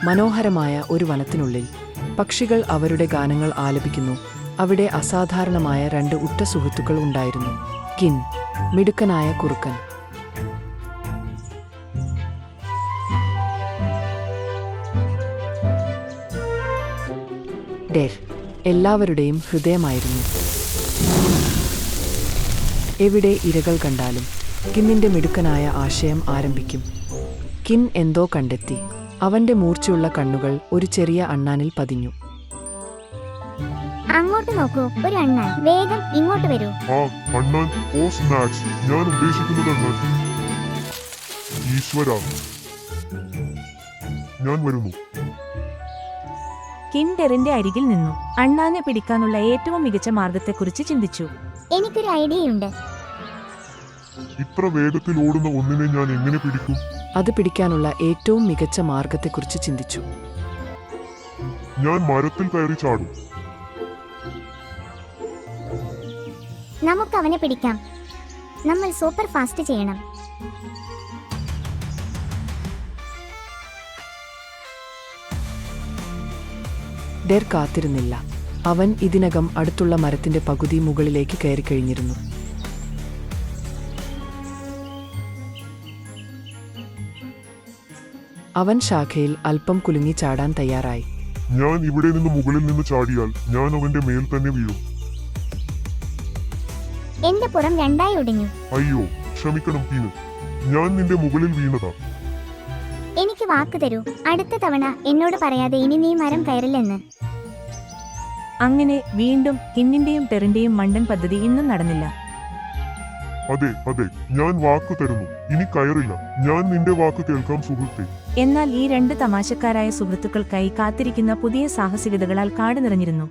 മനോഹരമായ ഒരു വനത്തിനുള്ളിൽ പക്ഷികൾ അവരുടെ ഗാനങ്ങൾ ആലപിക്കുന്നു. അവിടെ അസാധാരണമായ രണ്ട് ഉറ്റ സുഹൃത്തുക്കൾ ഉണ്ടായിരുന്നു. കിൻ, മിടുക്കനായ കുറുക്കൻ. ഡെർ, എല്ലാവരുടെയും ഹൃദയമായിരുന്നു. എവിടെ ഇരകൾ കണ്ടാലും കിന്നിന്റെ മിടുക്കനായ ആശയം ആരംഭിക്കും. കിൻ എന്തോ കണ്ടെത്തി. അവന്റെ മൂർച്ചയുള്ള കണ്ണുകൾ ഒരു ചെറിയ അണ്ണാനിൽ പതിഞ്ഞു. അങ്ങോട്ട് നോക്കൂ, ഒരു അണ്ണാൻ. വേഗം ഇങ്ങോട്ട് വരൂ. ആ അണ്ണാൻ, ഓ സ്നാക്സ്, ഞാൻ ഉദ്ദേശിക്കുന്നത് അണ്ണാൻ. ഈശ്വര, ഞാൻ വരുന്നു. കിൻ ഡെറിന്റെ അരികിൽ നിന്നു. അണ്ണാനെ പിടിക്കാനുള്ള ഏറ്റവും മികച്ച മാർഗത്തെക്കുറിച്ച് ചിന്തിച്ചു. എനിക്കൊരു ഐഡിയയുണ്ട്. ഇത്ര വേഗത്തിൽ ഓടുന്ന ഒന്നിനെ ഞാൻ എങ്ങനെ പിടിക്കും? അത് പിടിക്കാനുള്ള ഏറ്റവും മികച്ച മാർഗത്തെക്കുറിച്ച് ചിന്തിച്ചു. ഞാൻ മരത്തിൽ കയറി ചാടും. നമുക്ക് അവനെ പിടിക്കാം. നമ്മൾ സൂപ്പർ ഫാസ്റ്റ് ചെയ്യണം. ഡെർ കാത്തിരുന്നില്ല. അവൻ ഇതിനകം അടുത്തുള്ള മരത്തിന്റെ പകുതി മുകളിലേക്ക് കയറിക്കഴിഞ്ഞിരുന്നു. അവൻ ശാഖയിൽ അല്പം കുലുങ്ങി ചാടാൻ തയ്യാറായി. ഞാൻ ഇവിടെ നിന്ന് മുകളിൽ നിന്ന് ചാടിയാൽ ഞാൻ അവന്റെ മേൽ തന്നെ വീഴും. എന്റെ പുറം രണ്ടായി ഒടിഞ്ഞു. അയ്യോ, ക്ഷമിക്കണം കീന്, ഞാൻ നിന്റെ മുകളിൽ വീണതാ. എനിക്ക് വാക്ക് തരൂ, അടുത്ത തവണ എന്നോട് പറയാതെ ഇനി നീ മരം കയറില്ലെന്ന്. അങ്ങനെ വീണ്ടും കിന്നിന്റെയും ടെറിന്റെയും മണ്ടൻ പദ്ധതി ഇന്നും നടന്നില്ല. അതെ അതെ, ഞാൻ വാക്ക് തരുന്നു, ഇനി കയറില്ല. ഞാൻ നിന്റെ വാക്ക് കേൾക്കാം സുഹൃത്തേ. എന്നാൽ ഈ രണ്ട് തമാശക്കാരായ സുഹൃത്തുക്കൾക്കായി കാത്തിരിക്കുന്ന പുതിയ സാഹസികതകളാൽ കാട് നിറഞ്ഞിരുന്നു.